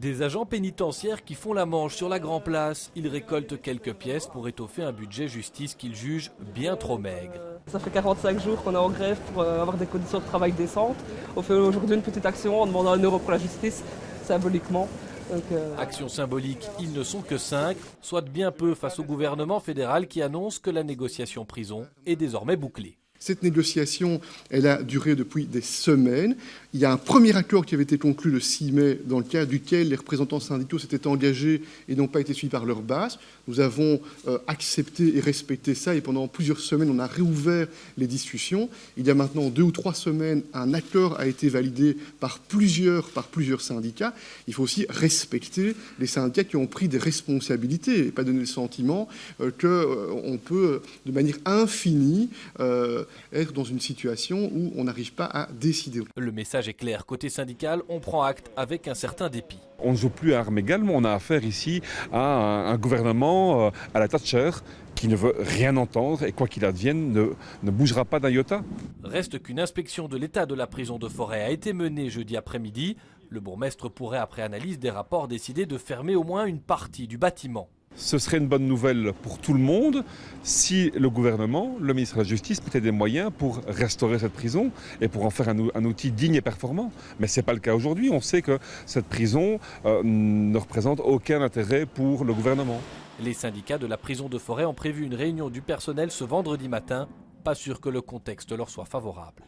Des agents pénitentiaires qui font la manche sur la Grand Place. Ils récoltent quelques pièces pour étoffer un budget justice qu'ils jugent bien trop maigre. Ça fait 45 jours qu'on est en grève pour avoir des conditions de travail décentes. On fait aujourd'hui une petite action en demandant 1 euro pour la justice, symboliquement. Action symbolique, ils ne sont que 5, soit bien peu face au gouvernement fédéral qui annonce que la négociation prison est désormais bouclée. Cette négociation, elle a duré depuis des semaines. Il y a un premier accord qui avait été conclu le 6 mai, dans le cadre duquel les représentants syndicaux s'étaient engagés et n'ont pas été suivis par leur base. Nous avons accepté et respecté ça, et pendant plusieurs semaines, on a réouvert les discussions. Il y a maintenant 2 ou 3 semaines, un accord a été validé par plusieurs syndicats. Il faut aussi respecter les syndicats qui ont pris des responsabilités et pas donner le sentiment qu'on peut, de manière infinie, être dans une situation où on n'arrive pas à décider. Le message est clair. Côté syndical, on prend acte avec un certain dépit. On ne joue plus à armes égales, on a affaire ici à un gouvernement à la Thatcher qui ne veut rien entendre et quoi qu'il advienne ne bougera pas d'un iota. Reste qu'une inspection de l'état de la prison de Forêt a été menée jeudi après-midi. Le bourgmestre pourrait, après analyse des rapports, décider de fermer au moins une partie du bâtiment. Ce serait une bonne nouvelle pour tout le monde si le gouvernement, le ministre de la Justice, mettait des moyens pour restaurer cette prison et pour en faire un outil digne et performant. Mais ce n'est pas le cas aujourd'hui. On sait que cette prison ne représente aucun intérêt pour le gouvernement. Les syndicats de la prison de Forêt ont prévu une réunion du personnel ce vendredi matin. Pas sûr que le contexte leur soit favorable.